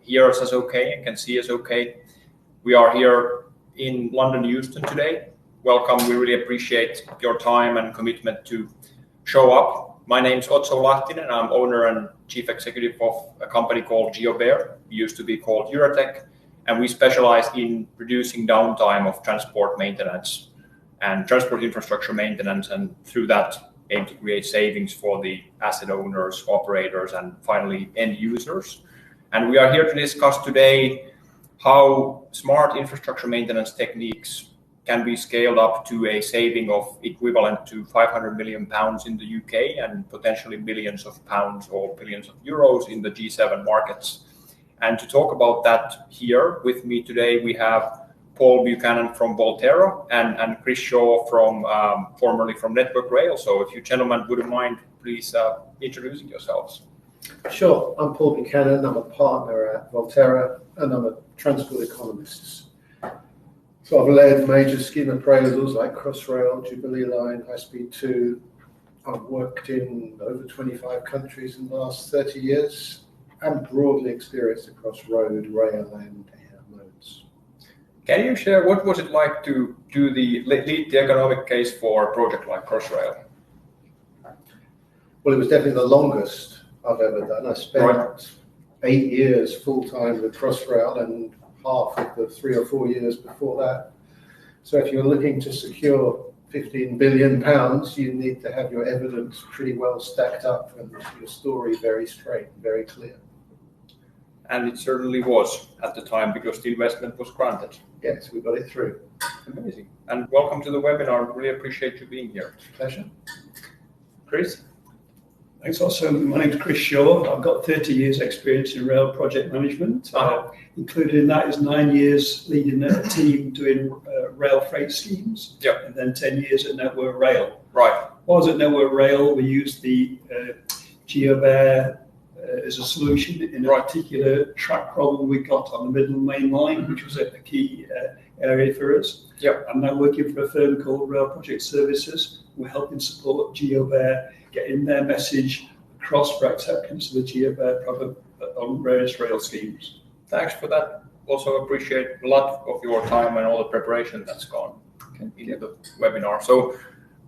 hear us as okay and can see us okay. We are here in London, Euston today. Welcome. We really appreciate your time and commitment to show up. My name is Otso Lahtinen. I'm owner and chief executive of a company called GeoBear. We used to be called Eurotech, and we specialize in reducing downtime of transport maintenance and transport infrastructure maintenance, and through that aim to create savings for the asset owners, operators, and finally end users. And we are here to discuss today how smart infrastructure maintenance techniques can be scaled up to a saving of equivalent to 500 million pounds in the UK and potentially millions of pounds or billions of euros in the G7 markets. And to talk about that here with me today, we have Paul Buchanan from Volterra and Chris Shaw from formerly from Network Rail. So if you gentlemen wouldn't mind, please introducing yourselves. Sure. I'm Paul Buchanan. I'm a partner at Volterra and I'm a transport economist. So I've led major scheme appraisals like Crossrail, Jubilee Line, High Speed 2. I've worked in over 25 countries in the last 30 years and broadly experienced across road, rail and air modes. Can you share what was it like to do lead the economic case for a project like Crossrail? Well, it was definitely the longest I've ever done. I spent 8 years full-time with Crossrail and half of the 3 or 4 years before that. So if you're looking to secure 15 billion pounds, you need to have your evidence pretty well stacked up and your story very straight, very clear. And it certainly was at the time because the investment was granted. Yes, we got it through. Amazing. And welcome to the webinar. Really appreciate you being here. Pleasure. Chris? Thanks also. My name's Chris Shaw. I've got 30 years experience in rail project management. Included in that is 9 years leading a team doing rail freight schemes. Yep. And then 10 years at Network Rail. Right. While I was at Network Rail, we used the GeoBear as a solution in a particular track problem we got on the Midland main line, which was a key area for us. Yep. I'm now working for a firm called Rail Project Services. We're helping support GeoBear getting their message across for acceptance of the GeoBear product on various rail schemes. Thanks for that. Also appreciate a lot of your time and all the preparation that's gone into the webinar. So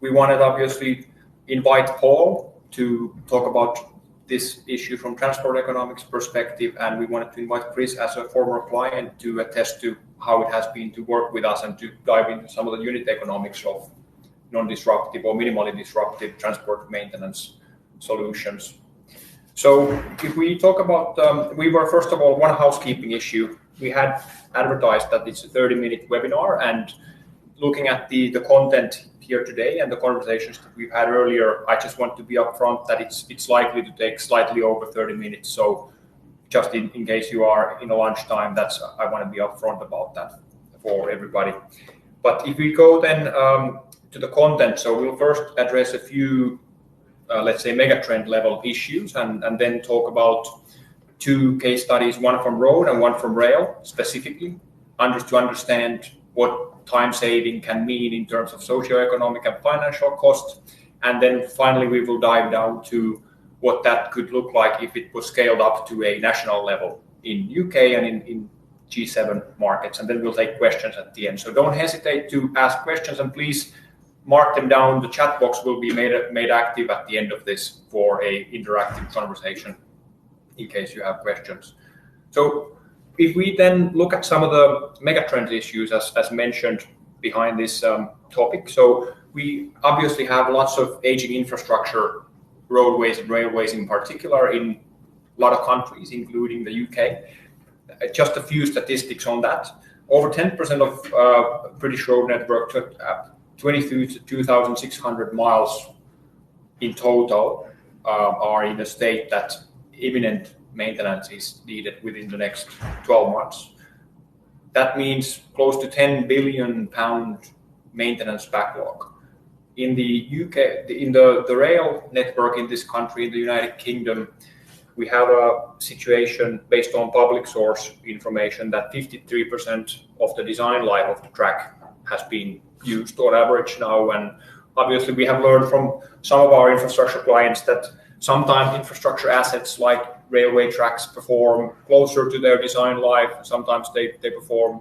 we wanted obviously invite Paul to talk about this issue from transport economics perspective, and we wanted to invite Chris as a former client to attest to how it has been to work with us and to dive into some of the unit economics of non-disruptive or minimally disruptive transport maintenance solutions. So if we talk about, we were first of all, one housekeeping issue. We had advertised that it's a 30-minute webinar, and looking at the content here today and the conversations that we've had earlier, I just want to be upfront that it's likely to take slightly over 30 minutes. So just in case you are in a lunchtime, I want to be upfront about that for everybody. But if we go then to the content, so we'll first address a few, let's say, megatrend level issues, and then talk about 2 case studies, one from road and one from rail, specifically, to understand what time saving can mean in terms of socio-economic and financial costs. And then finally, we will dive down to what that could look like if it was scaled up to a national level in UK and in G7 markets. And then we'll take questions at the end. So don't hesitate to ask questions, and please mark them down. The chat box will be made active at the end of this for a interactive conversation in case you have questions. So if we then look at some of the megatrend issues as mentioned behind this topic, so we obviously have lots of aging infrastructure, roadways and railways in particular, in a lot of countries, including the UK. Just a few statistics on that. Over 10% of British road network, 22,600 miles in total, are in a state that imminent maintenance is needed within the next 12 months. That means close to 10 billion pound maintenance backlog. In the UK, in the rail network in this country, in the United Kingdom, we have a situation based on public source information that 53% of the design life of the track has been used on average now. And obviously we have learned from some of our infrastructure clients that sometimes infrastructure assets like railway tracks perform closer to their design life. Sometimes they perform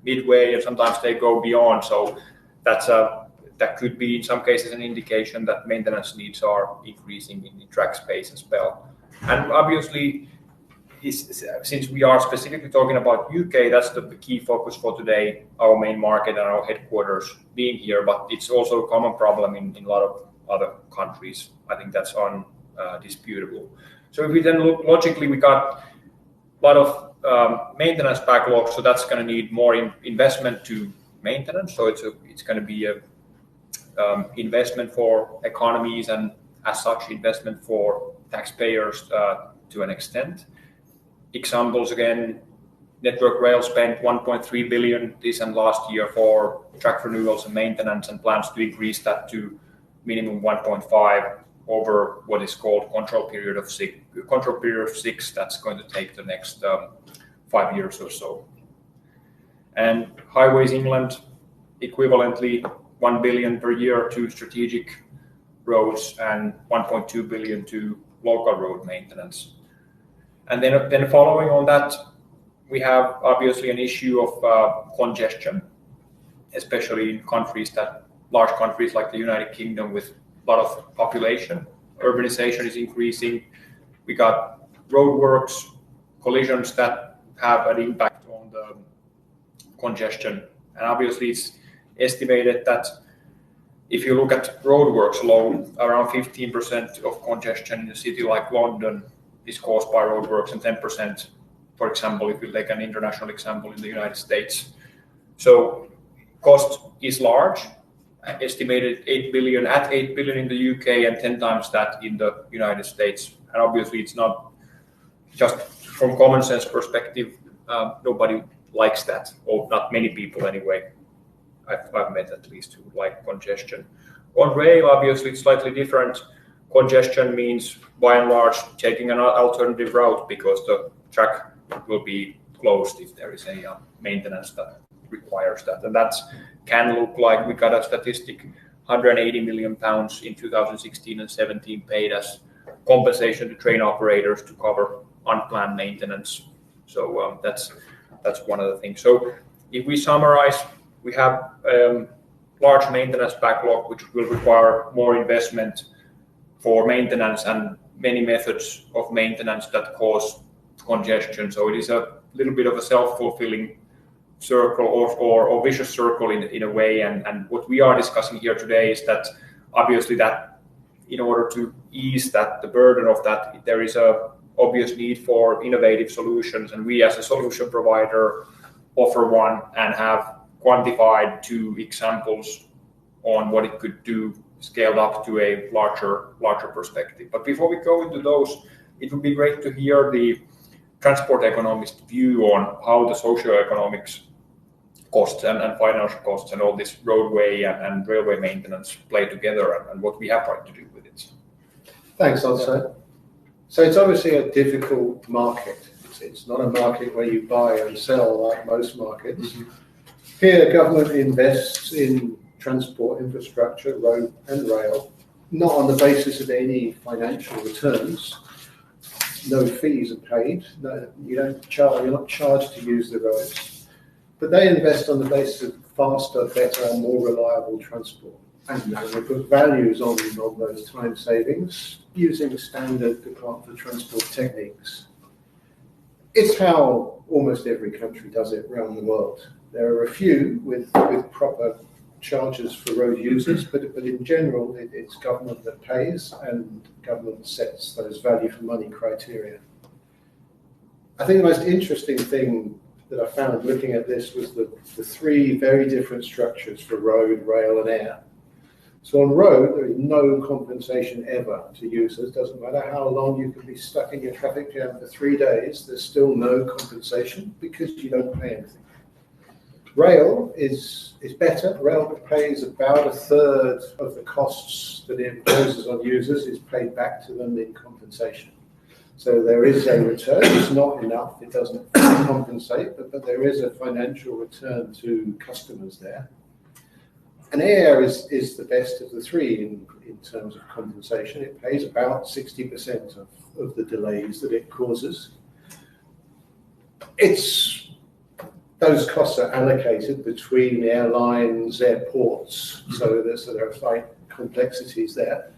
midway, and sometimes they go beyond. So that could be in some cases an indication that maintenance needs are increasing in the track space as well. And obviously, since we are specifically talking about UK, that's the key focus for today, our main market and our headquarters being here, but it's also a common problem in a lot of other countries. I think that's undisputable. So if we then look logically, we got a lot of maintenance backlog, so that's going to need more investment to maintenance. So it's going to be a investment for economies and as such investment for taxpayers to an extent. Examples again, Network Rail spent 1.3 billion this and last year for track renewals and maintenance, and plans to increase that to minimum 1.5 over what is called control period of six. That's going to take the next 5 years or so. And Highways England equivalently 1 billion per year to strategic roads and 1.2 billion to local road maintenance. And then following on that, we have obviously an issue of congestion, especially in large countries like the United Kingdom with a lot of population. Urbanization is increasing. We got roadworks, collisions that have an impact on the congestion. And obviously it's estimated that if you look at roadworks alone, around 15% of congestion in a city like London is caused by roadworks, and 10%, for example, if you take an international example in the United States. So cost is large, estimated 8 billion in the UK and 10 times that in the United States. And obviously it's not just from common sense perspective, nobody likes that, or not many people anyway. I've met at least who like congestion. On rail, obviously it's slightly different. Congestion means, by and large, taking an alternative route because the track will be closed if there is a maintenance that requires that. And that can look like, we got a statistic, 180 million pounds in 2016 and 17 paid as compensation to train operators to cover unplanned maintenance. So that's one of the things. So if we summarize, we have large maintenance backlog, which will require more investment for maintenance and many methods of maintenance that cause congestion. So it is a little bit of a self-fulfilling circle or vicious circle in a way. And what we are discussing here today is that obviously that in order to ease the burden of that, there is a obvious need for innovative solutions. And we as a solution provider offer one and have quantified 2 examples on what it could do scaled up to a larger perspective. But before we go into those, it would be great to hear the transport economist view on how the socio-economics costs and financial costs and all this roadway and railway maintenance play together and what we have tried to do with it. Thanks, Anso. So it's obviously a difficult market. It's not a market where you buy and sell like most markets. Mm-hmm. Here, the government invests in transport infrastructure, road and rail, not on the basis of any financial returns. No fees are paid. No, you're not charged to use the roads. But they invest on the basis of faster, better, and more reliable transport. And they put values on those time savings using standard Department for Transport techniques. It's how almost every country does it around the world. There are a few with proper charges for road users, but in general, it's government that pays and government sets those value for money criteria. I think the most interesting thing that I found looking at this was the 3 very different structures for road, rail, and air. So on road, there is no compensation ever to users. Doesn't matter how long you can be stuck in your traffic jam for 3 days, there's still no compensation because you don't pay anything. Rail is better. Rail pays about 1/3 of the costs that it imposes on users is paid back to them in compensation. So there is a return. It's not enough. It doesn't compensate, but there is a financial return to customers there. And air is the best of the 3 in in terms of compensation. It pays about 60% of the delays that it causes. Those costs are allocated between airlines, airports, so there are slight complexities there.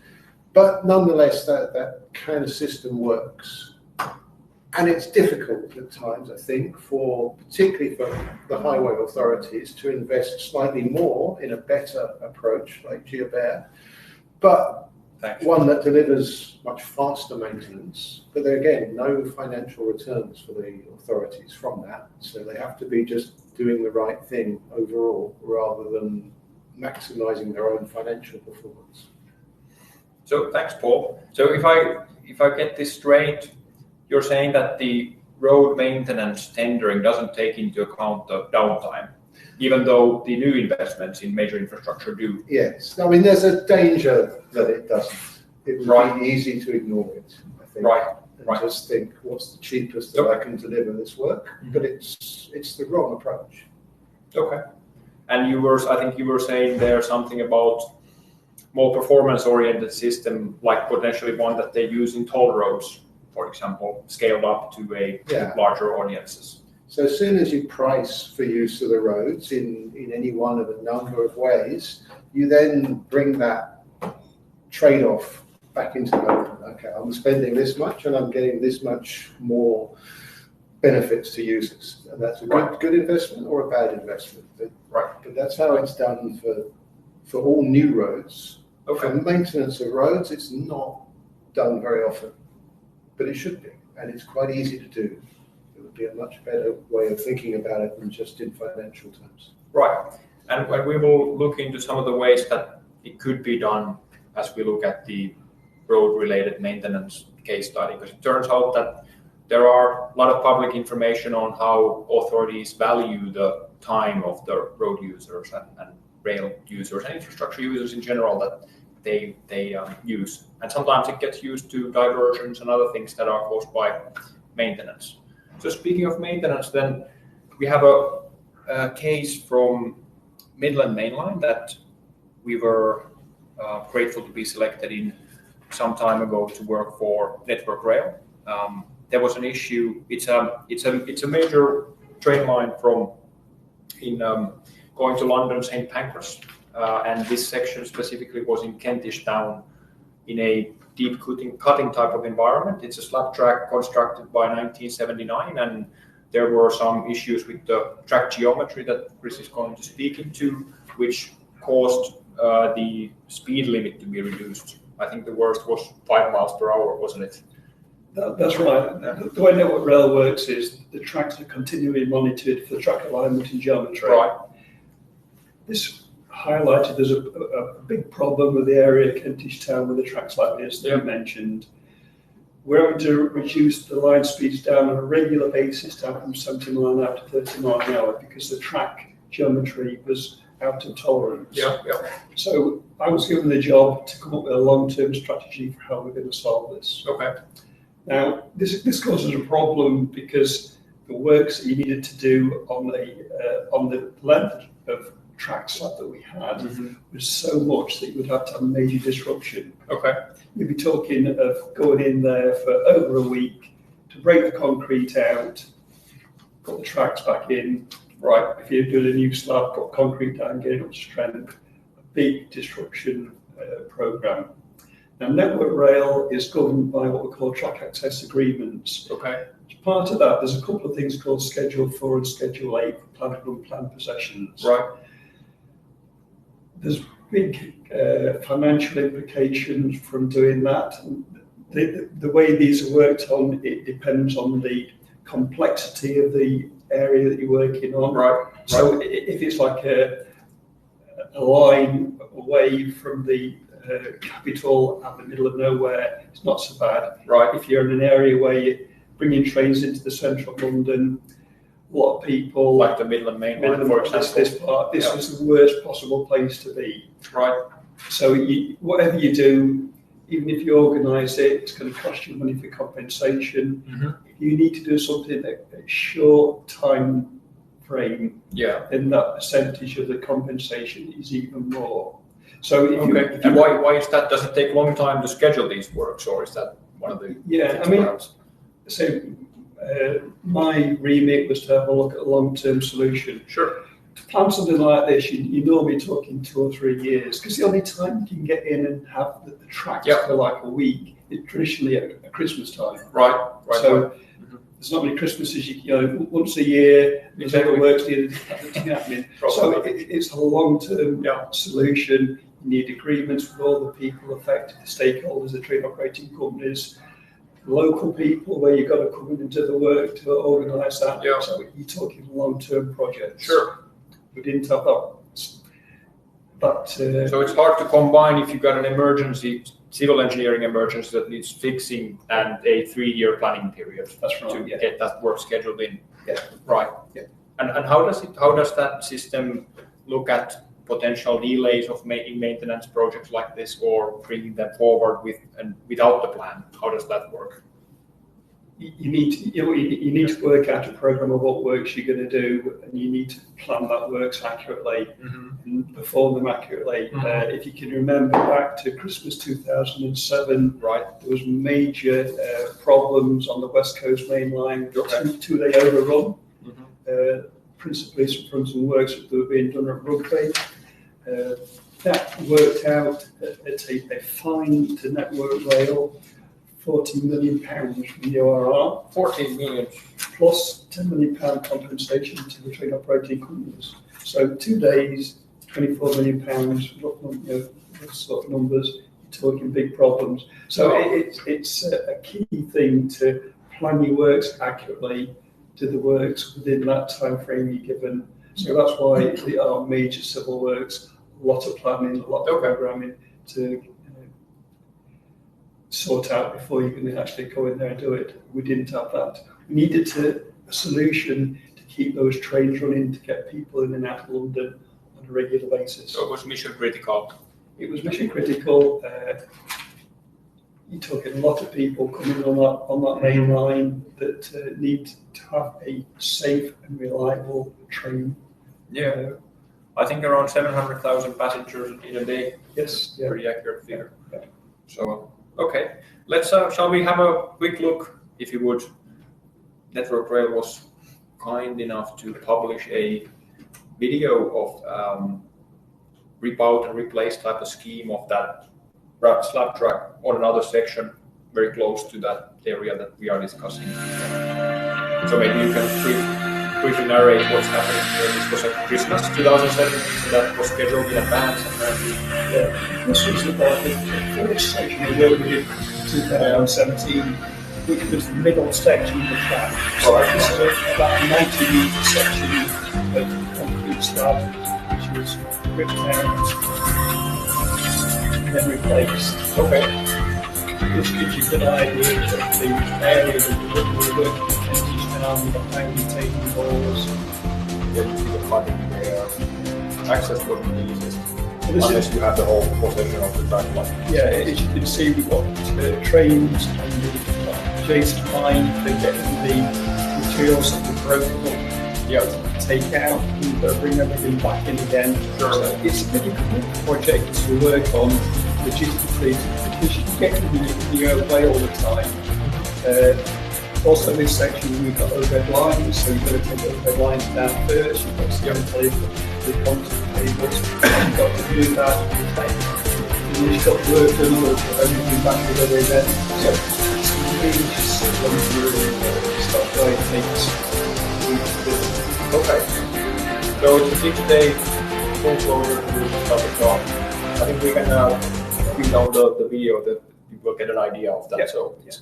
But nonetheless, that kind of system works. And it's difficult at times, I think, particularly for the highway authorities to invest slightly more in a better approach like GeoBear, but one that delivers much faster maintenance. But there again, no financial returns for the authorities from that. So they have to be just doing the right thing overall rather than maximizing their own financial performance. So thanks, Paul. So if I get this straight, you're saying that the road maintenance tendering doesn't take into account the downtime, even though the new investments in major infrastructure do. Yes, I mean there's a danger that it doesn't. It would be easy to ignore it, I think. And just think, what's the cheapest that I can deliver this work? But it's the wrong approach. Okay. And I think you were saying there something about more performance-oriented system, like potentially one that they use in toll roads, for example, scaled up to a larger audiences. So as soon as you price for use of the roads in any one of a number of ways, you then bring that trade-off back into the moment. Okay, I'm spending this much and I'm getting this much more benefits to users. And that's a good investment or a bad investment. But that's how it's done for all new roads. For maintenance of roads, it's not done very often, but it should be, and it's quite easy to do. It would be a much better way of thinking about it than just in financial terms. Right, and we will look into some of the ways that it could be done as we look at the road-related maintenance case study, because it turns out that there are a lot of public information on how authorities value the time of the road users and rail users and infrastructure users in general that they use. And sometimes it gets used to diversions and other things that are caused by maintenance. So speaking of maintenance, then we have a case from Midland Mainline that we were grateful to be selected in some time ago to work for Network Rail. There was an issue. It's a major train line from going to London St Pancras, and this section specifically was in Kentish Town in a deep cutting type of environment. It's a slab track constructed by 1979, and there were some issues with the track geometry that Chris is going to speak into, which caused the speed limit to be reduced. I think the worst was 5 miles per hour, wasn't it? That's right. The way Network Rail works is the tracks are continually monitored for track alignment and geometry. Right. This highlighted there's a big problem with the area of Kentish Town with the tracks like this that you mentioned. We're having to reduce the line speeds down on a regular basis, down from 70 mile an hour to 30 mile an hour, because the track geometry was out of tolerance. So I was given the job to come up with a long-term strategy for how we're going to solve this. Okay. Now, this causes a problem because the works that you needed to do on the length of track slab that we had was so much that you would have to have a major disruption. Okay. You'd be talking of going in there for over a week to break the concrete out, put the tracks back in. Right. If you're doing a new slab, put concrete down, get it up to strength. A big disruption program. Now, Network Rail is governed by what we call track access agreements. Okay. As part of that, there's a couple of things called Schedule 4 and Schedule 8 for planned and unplanned possessions. Right. There's big financial implications from doing that. The way these are worked on, it depends on the complexity of the area that you're working on. Right. So if it's like a line away from the capital at the middle of nowhere, it's not so bad. Right. If you're in an area where you're bringing trains into the central London, a lot of people, like the Midland Mainline, for example. This is the worst possible place to be. Right. So whatever you do, even if you organise it, it's going to cost you money for compensation. If you need to do something at a short time frame, then that percentage of the compensation is even more. So if and why is that? Does it take a long time to schedule these works, or is that one of the so my remit was to have a look at a long-term solution. Sure. To plan something like this, you're normally talking 2 or 3 years, because the only time you can get in and have the tracks for like a week is traditionally at Christmas time. Right. So there's not many Christmases, once a year, there's other works happening. So it's a long-term solution. You need agreements with all the people affected, the stakeholders, the train operating companies, local people, where you've got to come in and do the work to organise that. Yeah. So you're talking long-term projects. Sure. We didn't have that. But so it's hard to combine if you've got an emergency, civil engineering emergency that needs fixing, and a 3-year planning period. That's right. To get that work scheduled in. Yeah. Right. Yeah. And how does that system look at potential delays of maintenance projects like this, or bringing them forward without the plan? How does that work? You need to work out a program of what works you're going to do, and you need to plan that works accurately and perform them accurately. If you can remember back to Christmas 2007, there was major problems on the West Coast Main Line, two-day overrun, principally from some works that were being done at Rugby. That worked out at a fine to Network Rail, £14 million from the ORR. 14 million. Plus £10 million compensation to the train operating companies. So 2 days, £24 million, those sort of numbers, you're talking big problems. So it's a key thing to plan your works accurately, do the works within that time frame you're given. So that's why there are major civil works, a lot of planning, a lot of programming to sort out before you can actually go in there and do it. We didn't have that. We needed a solution to keep those trains running, to get people in and out of London on a regular basis. So it was mission critical. It was mission critical. You're talking a lot of people coming on that main line that need to have a safe and reliable train. Yeah. I think around 700,000 passengers in a day. Yes. Yeah. Pretty accurate figure. Yeah. So, okay. Let's, shall we have a quick look, if you would? Network Rail was kind enough to publish a video of rip out and replace type of scheme of that slab track on another section very close to that area that we are discussing. So maybe you can briefly narrate what's happening here. This was at Christmas 2007, so that was scheduled in advance. This was about the fourth section of work we did in 2017, which was the middle section of the track. This is about a 90-metre section of concrete slab, which was ripped out and then replaced. Okay. This gives you a good idea of the area that we're working with the high-retaining balls. Then you see the funding there. Access wouldn't be easiest unless you have the whole possession of the track line. Yeah, as you can see, we've got trains and the adjacent line for getting the materials that were broken up. Take out and bring everything back in again. Sure. So it's a difficult project to work on logistically because you get in your own way all the time. Also, this section we've got overhead lines, so you've got to take overhead lines down first. You've got to see the contact cables. You've got to do that. And then you've got to work done or everything back together again. So it's really simple and stuff where it takes. Okay. So it's a 6-day full closure to start the job. I think we can bring down the video that you will get an idea of that. So it's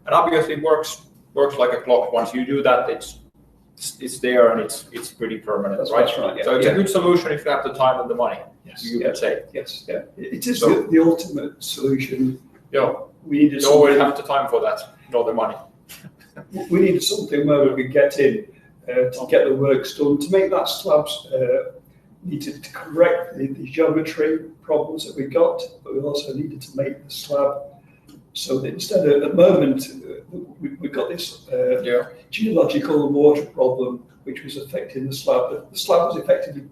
and obviously it works like a clock. Once you do that, it's there and it's pretty permanent. That's right. Yeah. So it's a good solution if you have the time and the money. Yes. You could say. Yes. Yeah. It is the ultimate solution. Yeah. We needed. You always have the time for that, not the money. We needed something where we could get in to get the works done, to make that slabs. Needed to correct the geometry problems that we got, but we also needed to make the slab so that instead of, at the moment, we've got this geological and water problem which was affecting the slab. The slab was effectively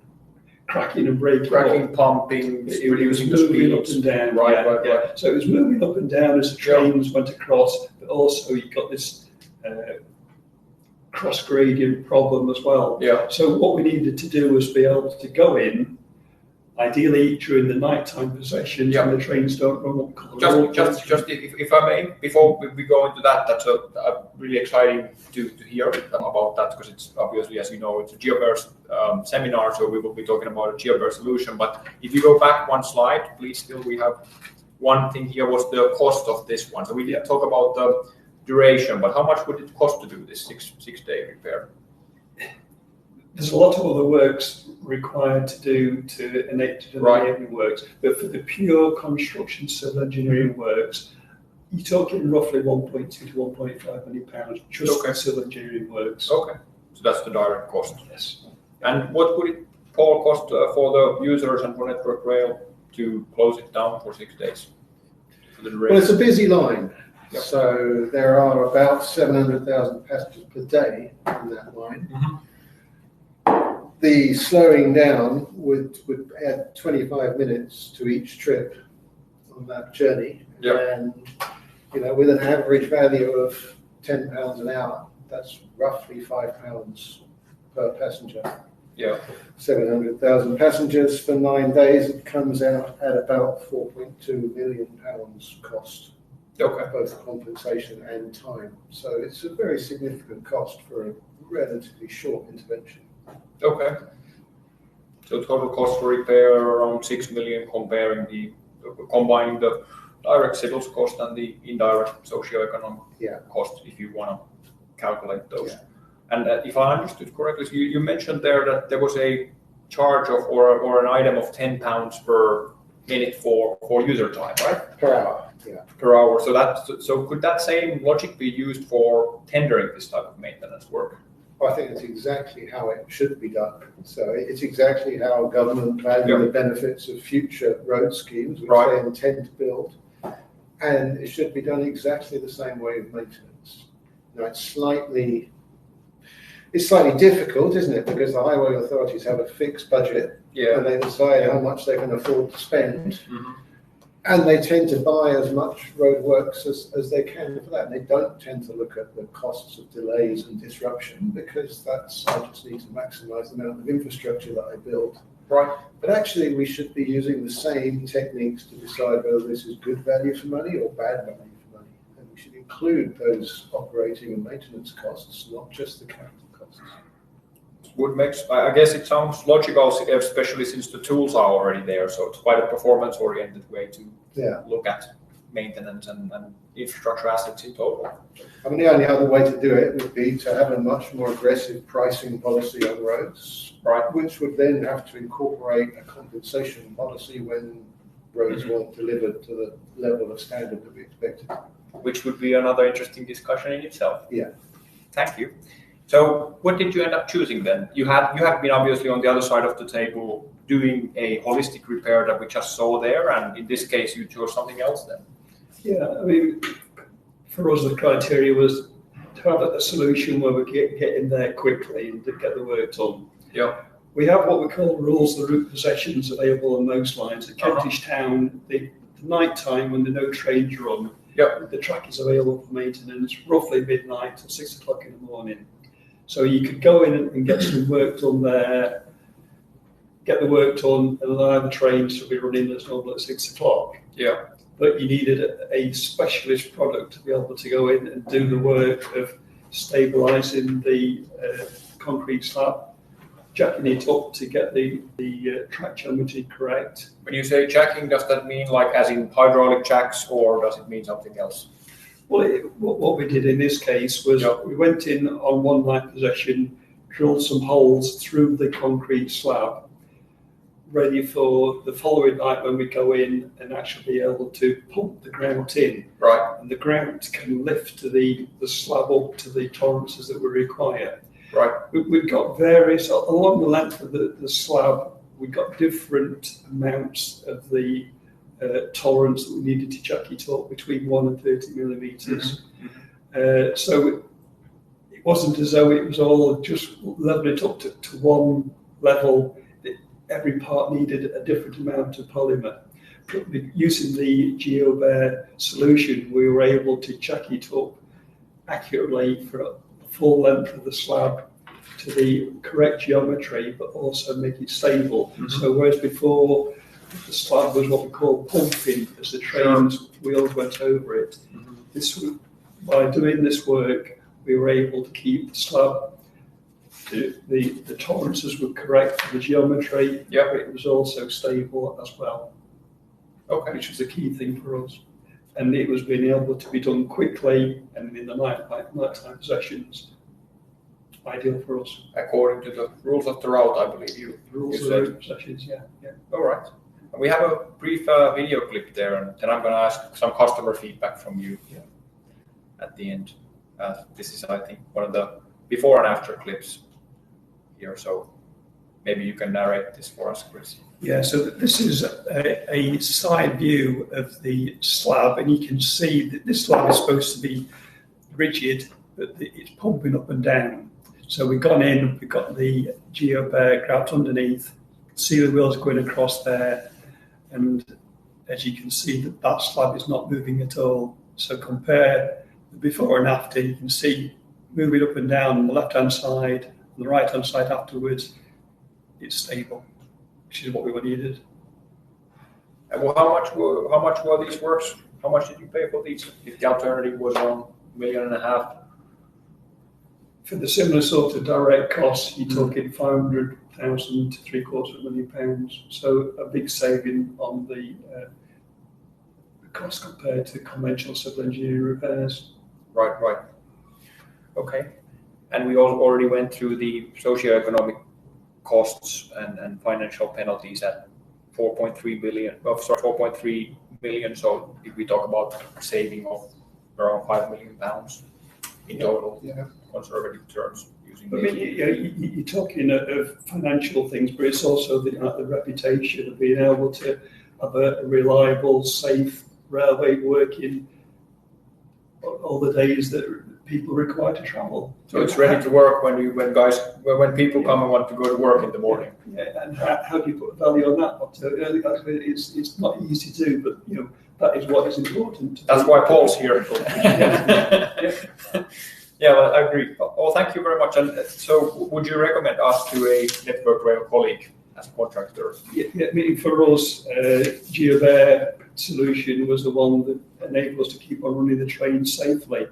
cracking and breaking. Cracking, pumping, reducing the moving up speeds. and down. Right. So it was moving up and down as the trains went across, but also you got this cross gradient problem as well. Yeah. So what we needed to do was be able to go in, ideally during the nighttime possessions when the trains don't run up. Just if I may, before we go into that, that's really exciting to hear about that, because it's obviously, as you know, it's a GeoBear seminar, so we will be talking about a GeoBear solution. But if you go back one slide, please, still we have one thing here was the cost of this one. So we didn't talk about the duration, but how much would it cost to do this six-day repair? There's a lot of other works required to do to enabling works, but for the pure construction civil engineering works, you're talking roughly 1.2 to 1.5 million pounds just for civil engineering works. Okay, so that's the direct cost. Yes. And what would it, Paul, cost for the users and for Network Rail to close it down for 6 days? For the duration? Well, it's a busy line. Yep. So there are about 700,000 passengers per day on that line. Mm-hmm. The slowing down would add 25 minutes to each trip on that journey. Yep. And with an average value of £10 an hour, that's roughly £5 per passenger. Yeah. 700,000 passengers for 9 days, it comes out at about £4.2 million cost. Okay. Both compensation and time. So it's a very significant cost for a relatively short intervention. Okay. So total cost for repair around 6 million, combining the direct civils cost and the indirect socio-economic cost, if you want to calculate those. Yeah. And if I understood correctly, so you mentioned there that there was a charge of or an item of £10 per minute for user time, right? Per hour. Yeah. Per hour. So could that same logic be used for tendering this type of maintenance work? I think it's exactly how it should be done. So it's exactly how government value the benefits of future road schemes, which they intend to build, and it should be done exactly the same way with maintenance. Now it's slightly difficult, isn't it? Because the highway authorities have a fixed budget, and they decide how much they can afford to spend. Mm-hmm. And they tend to buy as much roadworks as they can for that. And they don't tend to look at the costs of delays and disruption, because I just need to maximise the amount of infrastructure that I build. Right. But actually, we should be using the same techniques to decide whether this is good value for money or bad value for money. And we should include those operating and maintenance costs, not just the capital costs. I guess it sounds logical, especially since the tools are already there. So it's quite a performance-oriented way to look at maintenance and infrastructure assets in total. I mean, the only other way to do it would be to have a much more aggressive pricing policy on roads, which would then have to incorporate a compensation policy when roads weren't delivered to the level of standard that we expected. Which would be another interesting discussion in itself. Yeah. Thank you. So what did you end up choosing then? You have been obviously on the other side of the table doing a holistic repair that we just saw there, and in this case you chose something else then. Yeah, I mean, for us the criteria was to have a solution where we get in there quickly and to get the work done. Yeah. We have what we call rules of route possessions available on most lines. At Kentish Town, the night time when there are no trains run, the track is available for maintenance roughly midnight till 6 o'clock in the morning. So you could go in and get some work done there, get the work done, and allow the trains to be running as normal at 6 o'clock. Yeah. But you needed a specialist product to be able to go in and do the work of stabilising the concrete slab, jacking it up to get the track geometry correct. When you say jacking, does that mean like as in hydraulic jacks, or does it mean something else? Well, what we did in this case was we went in on one night possession, drilled some holes through the concrete slab, ready for the following night when we go in and actually be able to pump the grout in. Right. And the grout can lift the slab up to the tolerances that we require. Right. We've got various, along the length of the slab, we've got different amounts of the tolerance that we needed to jack it up between 1 and 30 millimeters. Mm-hmm. So it wasn't as though it was all just leveling it up to one level. every part needed a different amount of polymer. Using the GeoBear solution, we were able to chuck it up accurately for a full length of the slab to the correct geometry, but also make it stable. So whereas before the slab was what we call pumping as the train's wheels went over it, by doing this work, we were able to keep the slab, the tolerances were correct for the geometry, but it was also stable as well, which was a key thing for us. And it was being able to be done quickly and in the nighttime sessions, ideal for us. According to the rules of the route, I believe rules of the route sessions, yeah. All right. We have a brief video clip there, and then I'm going to ask some customer feedback from you at the end. This is, I think, one of the before and after clips here. So maybe you can narrate this for us, Chris. Yeah, so this is a side view of the slab, and you can see that this slab is supposed to be rigid, but it's pumping up and down. So we've gone in, we've got the GeoBear grabbed underneath, see the wheels going across there, and as you can see, that slab is not moving at all. So compare the before and after, you can see moving up and down on the left-hand side, on the right-hand side afterwards, it's stable, which is what we needed. And well, how much were these works? How much did you pay for these? If the alternative was $1.5 million? For the similar sort of direct costs, you're talking 500,000 to £750,000. So a big saving on the cost compared to conventional civil engineering repairs. Right. Okay. And we already went through the socio-economic costs and financial penalties at 4.3 million. So if we talk about saving of around £5 million in total, conservative terms. You're talking of financial things, but it's also the reputation of being able to have a reliable, safe railway working all the days that people are required to travel. So it's ready to work when people come and want to go to work in the morning. Yeah, and how do you put a value on that? It's not easy to do, but that is what is important. That's why Paul's here. Yeah, well, I agree. Well, thank you very much. And so, would you recommend us to a Network Rail colleague as a contractor? Yeah, for us, GeoBear solution was the one that enabled us to keep on running the train safely.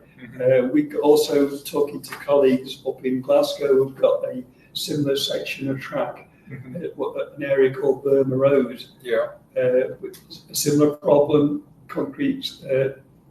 We also, talking to colleagues up in Glasgow, we've got a similar section of track at an area called Burma Road. With a similar problem, concrete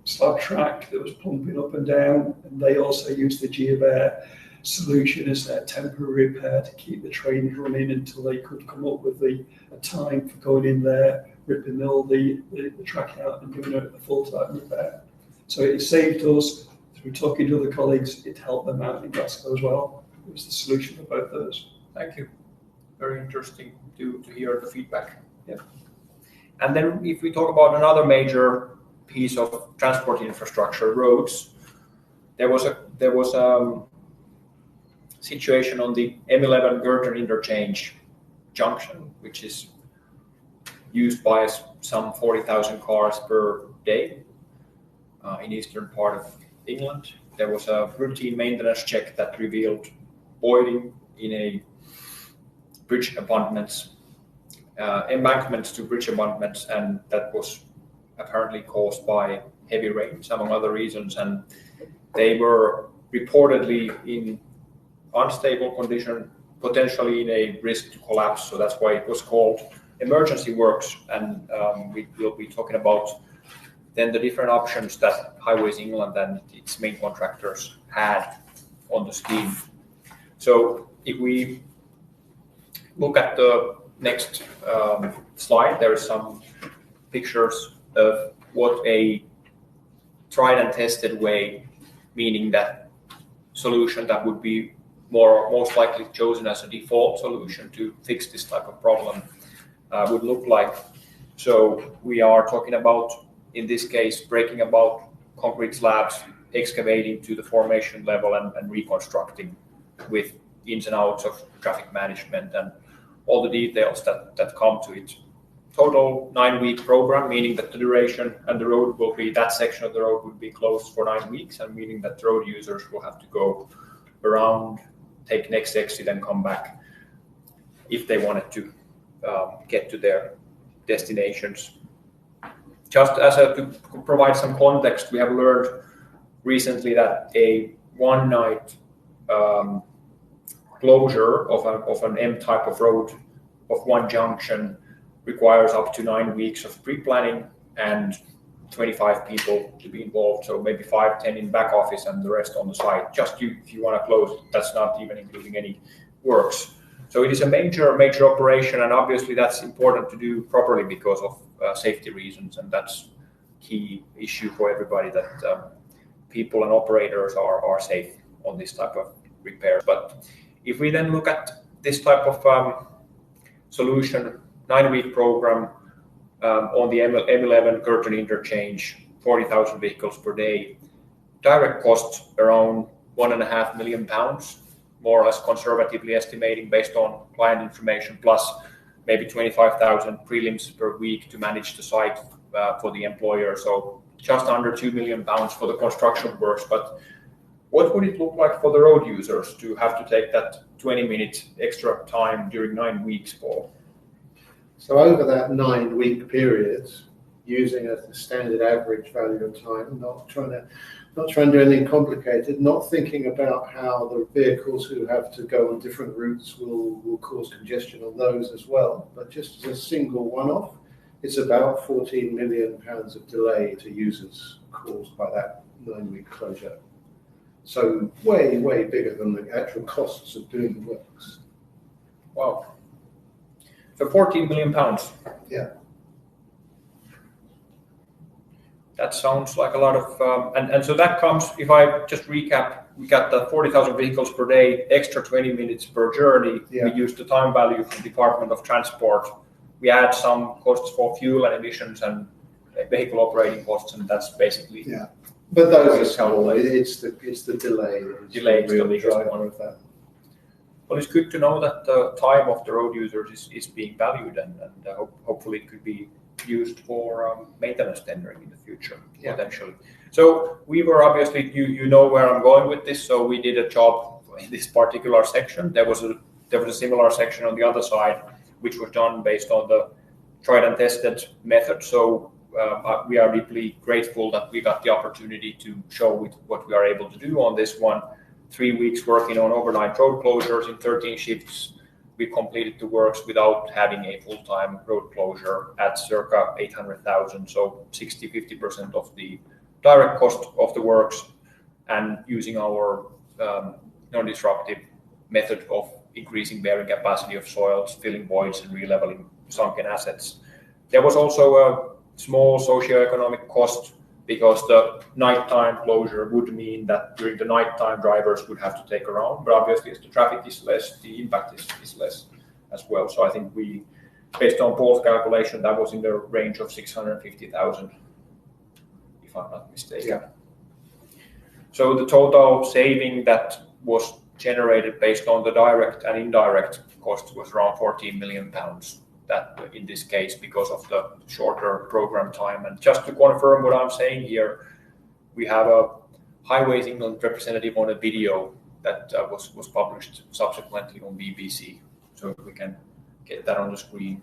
slab track that was pumping up and down, and they also used the GeoBear solution as their temporary repair to keep the trains running until they could come up with a time for going in there, ripping all the track out and doing a full-time repair. So it saved us. Through talking to other colleagues, it helped them out in Glasgow as well. It was the solution for both those. Thank you. Very interesting to hear the feedback. Yeah. And then if we talk about another major piece of transport infrastructure, roads, there was a situation on the M11 Girder Interchange junction, which is used by some 40,000 cars per day in eastern part of England. There was a routine maintenance check that revealed boiling in a bridge abutments, embankments to bridge abutments, and that was apparently caused by heavy rains, among other reasons, and they were reportedly in unstable condition, potentially in a risk to collapse. So that's why it was called emergency works, and we will be talking about then the different options that Highways England and its main contractors had on the scheme. So if we look at the next slide, there are some pictures of what a tried and tested way, meaning that solution that would be most likely chosen as a default solution to fix this type of problem would look like. So we are talking about, in this case, breaking about concrete slabs, excavating to the formation level and reconstructing with ins and outs of traffic management and all the details that come to it. Total 9-week program, meaning that the duration and the road will be, that section of the road will be closed for 9 weeks, and meaning that the road users will have to go around, take next exit and come back if they wanted to get to their destinations. Just to provide some context, we have learned recently that a one-night closure of an M type of road of one junction requires up to 9 weeks of pre-planning and 25 people to be involved. So maybe 5-10 in back office and the rest on the site. Just if you want to close, that's not even including any works. So it is a major operation, and obviously that's important to do properly because of safety reasons, and that's key issue for everybody, that people and operators are safe on this type of repair. But if we then look at this type of solution, 9-week program on the M11 Girder Interchange, 40,000 vehicles per day, direct costs around £1.5 million, more or less conservatively estimating based on client information, plus maybe 25,000 prelims per week to manage the site for the employer. So just under £2 million for the construction works. But what would it look like for the road users to have to take that 20-minute extra time during 9 weeks, Paul? So over that 9-week period, using a standard average value of time, not trying to do anything complicated, not thinking about how the vehicles who have to go on different routes will cause congestion on those as well, but just as a single one-off, it's about £14 million of delay to users caused by that 9-week closure. So way bigger than the actual costs of doing the works. Wow. So £14 million. Yeah. That sounds like a lot of, and so that comes, if I just recap, we got the 40,000 vehicles per day, extra 20 minutes per journey. Yeah. We use the time value from Department of Transport. We add some costs for fuel and emissions and vehicle operating costs, and that's basically. Yeah. But those are small. It's the delay. Delay is the real biggest driver one. of that. Well, it's good to know that the time of the road users is being valued, and hopefully it could be used for maintenance tendering in the future, potentially. So we were obviously, you know where I'm going with this, so we did a job in this particular section. There was a similar section on the other side, which was done based on the tried and tested method. So we are deeply grateful that we got the opportunity to show what we are able to do on this one. 3 weeks working on overnight road closures in 13 shifts. We completed the works without having a full-time road closure at circa 800,000, so 60-50% of the direct cost of the works, and using our non-disruptive method of increasing bearing capacity of soils, filling voids and releveling sunken assets. There was also a small socio-economic cost because the nighttime closure would mean that during the nighttime drivers would have to take around, but obviously as the traffic is less, the impact is less as well. So I think we, based on Paul's calculation, that was in the range of 650,000, if I'm not mistaken. Yeah. So the total saving that was generated based on the direct and indirect cost was around £14 million. That in this case, because of the shorter program time. And just to confirm what I'm saying here, we have a Highways England representative on a video that was published subsequently on BBC. So if we can get that on the screen.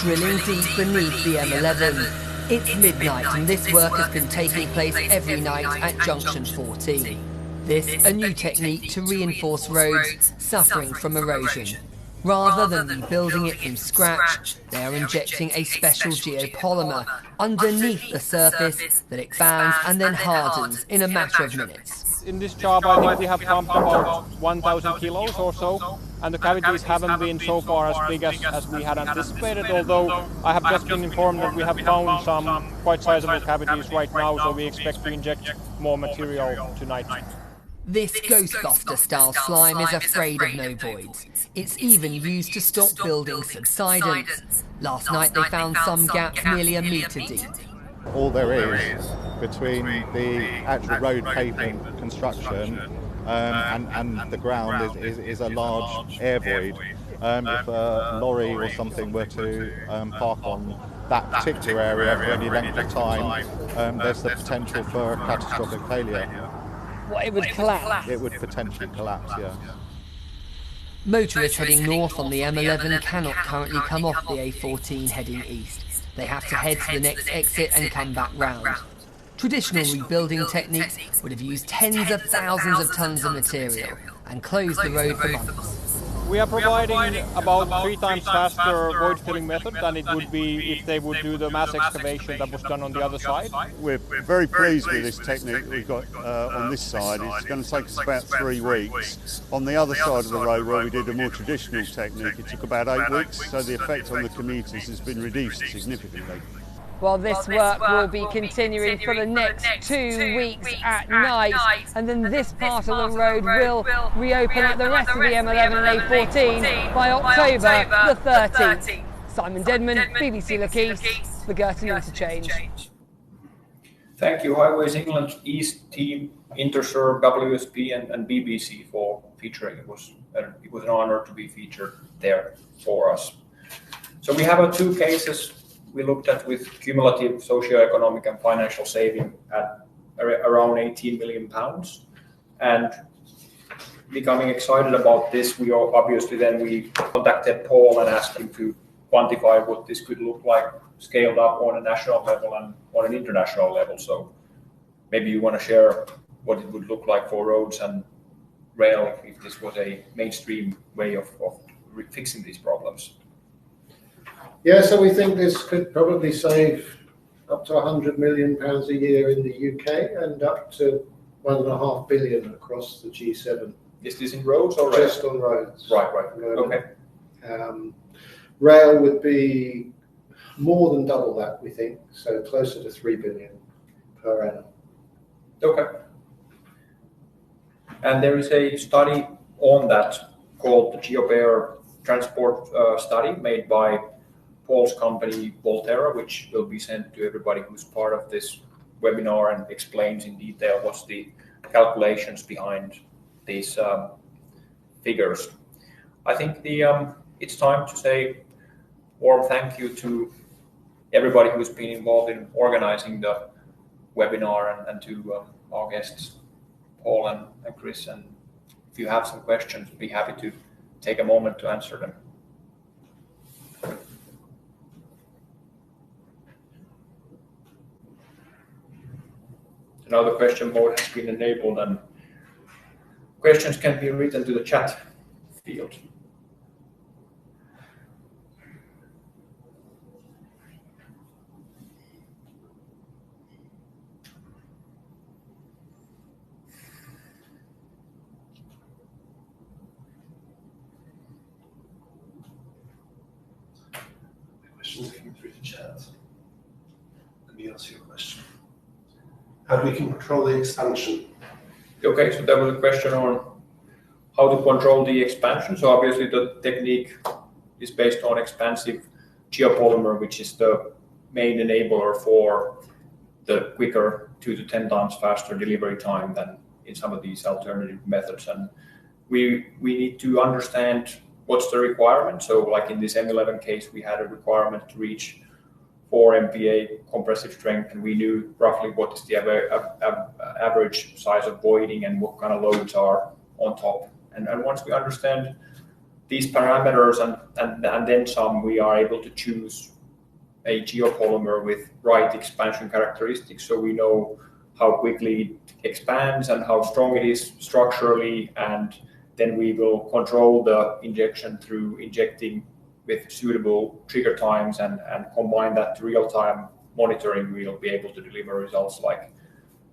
Drilling deep beneath the M11. It's midnight and this work has been taking place every night at Junction 14. This a new technique to reinforce roads suffering from erosion. Rather than rebuilding it from scratch, they are injecting a special geopolymer underneath the surface that expands and then hardens in a matter of minutes. In this job, I think we have pumped about 1,000 kilos or so, and the cavities haven't been so far as big as we had anticipated, although I have just been informed that we have found some quite sizable cavities right now, so we expect to inject more material tonight. This Ghostbuster-style slime is afraid of no voids. It's even used to stop building subsidence. Last night they found some gaps nearly a metre deep. All there is between the actual road pavement construction and the ground is a large air void. If a lorry or something were to park on that particular area for any length of time, there's the potential for a catastrophic failure. What, it would collapse? It would potentially collapse, yeah. Motorists heading north on the M11 cannot currently come off the A14 heading east. They have to head to the next exit and come back round. Traditional rebuilding techniques would have used tens of thousands of tons of material and closed the road for months. We are providing about 3 times faster void filling method than it would be if they would do the mass excavation that was done on the other side. We're very pleased with this technique we've got on this side. It's going to take us about 3 weeks. On the other side of the road where we did a more traditional technique, it took about 8 weeks, so the effect on the commuters has been reduced significantly. Well, this work will be continuing for the next 2 weeks at night, and then this part of the road will reopen at the rest of the M11 and A14 by October the 13th. Simon Dedman, BBC Look East, the Girton Interchange. Thank you, Highways England East team, Interserve, WSP and BBC for featuring. It was an honor to be featured there for us. So we have 2 cases we looked at with cumulative socio-economic and financial saving at around £18 million. And becoming excited about this, we contacted Paul and asked him to quantify what this could look like scaled up on a national level and on an international level. So maybe you want to share what it would look like for roads and rail if this was a mainstream way of fixing these problems. Yeah, so we think this could probably save up to £100 million a year in the UK and up to £1.5 billion across the G7. Is this in roads or just on roads? Right. Okay. Rail would be more than double that, we think, so closer to £3 billion per annum. Okay. And there is a study on that called the GeoBear Transport study made by Paul's company Volterra, which will be sent to everybody who's part of this webinar and explains in detail what's the calculations behind these figures. I think it's time to say warm thank you to everybody who's been involved in organizing the webinar and to our guests, Paul and Chris. And if you have some questions, be happy to take a moment to answer them. Now the question mode has been enabled and questions can be written to the chat field. Questions coming through the chat. Let me answer your question. How do we control the expansion? Okay, so there was a question on how to control the expansion. So obviously the technique is based on expansive geopolymer, which is the main enabler for the quicker 2 to 10 times faster delivery time than in some of these alternative methods. And we need to understand what's the requirement. So like in this M11 case, we had a requirement to reach 4 MPa compressive strength, and we knew roughly what is the average size of voiding and what kind of loads are on top. And once we understand these parameters and then some, we are able to choose a geopolymer with right expansion characteristics, so we know how quickly it expands and how strong it is structurally, and then we will control the injection through injecting with suitable trigger times and combine that to real-time monitoring. We'll be able to deliver results like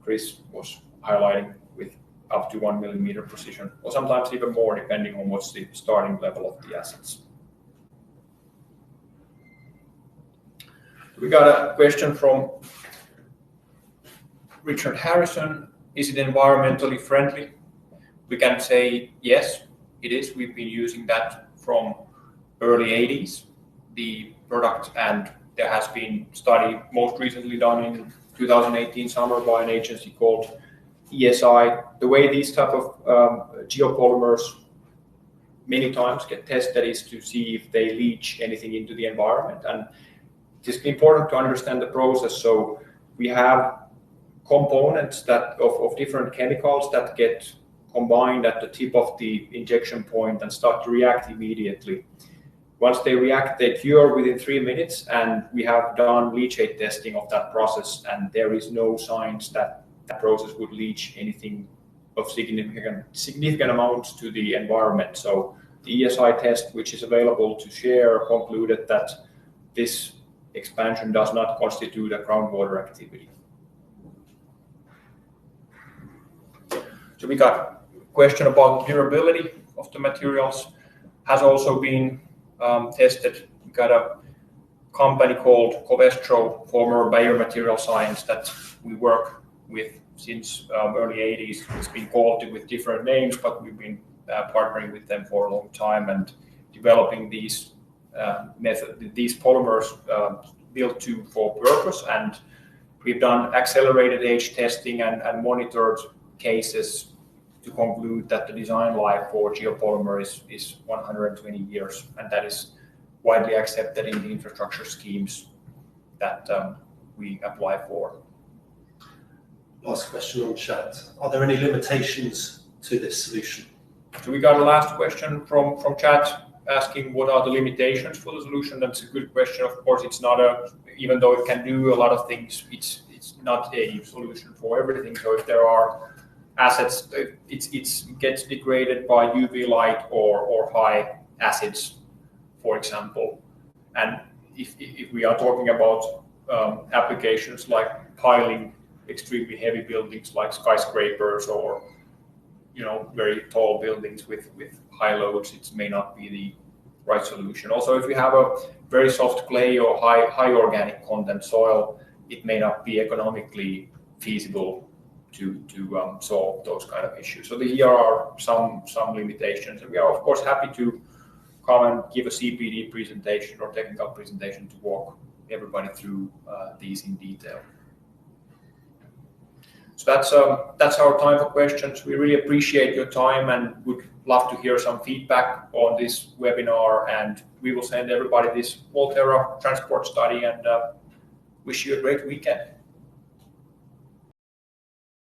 Chris was highlighting with up to 1 millimeter precision, or sometimes even more depending on what's the starting level of the assets. We got a question from Richard Harrison. Is it environmentally friendly? We can say yes, it is. We've been using that from early 80s, the product, and there has been study most recently done in 2018 summer by an agency called ESI, the way these type of geopolymers many times get tested is to see if they leach anything into the environment. And it's important to understand the process. So we have components that of different chemicals that get combined at the tip of the injection point and start to react immediately. Once they react, they cure within 3 minutes, and we have done leachate testing of that process, and there is no signs that that process would leach anything of significant amounts to the environment. So the ESI test, which is available to share, concluded that this expansion does not constitute a groundwater activity. So we got a question about durability of the materials, has also been tested. We got a company called Congestion, former Bayer Material Science, that we work with since early 80s. It's been called with different names, but we've been partnering with them for a long time and developing these polymers built for purpose. And we've done accelerated age testing and monitored cases to conclude that the design life for geopolymer is 120 years, and that is widely accepted in the infrastructure schemes that we apply for. Last question on chat. Are there any limitations to this solution? So we got a last question from chat asking what are the limitations for the solution. That's a good question. Of course, it's not even though it can do a lot of things, it's not a solution for everything. So if there are assets, it gets degraded by UV light or high acids, for example. And if we are talking about applications like piling extremely heavy buildings like skyscrapers or very tall buildings with high loads, it may not be the right solution. Also, if you have a very soft clay or high organic content soil, it may not be economically feasible to solve those kind of issues. So here are some limitations, and we are of course happy to come and give a CPD presentation or technical presentation to walk everybody through these in detail. So that's our time for questions. We really appreciate your time and would love to hear some feedback on this webinar, and we will send everybody this Volterra transport study and wish you a great weekend.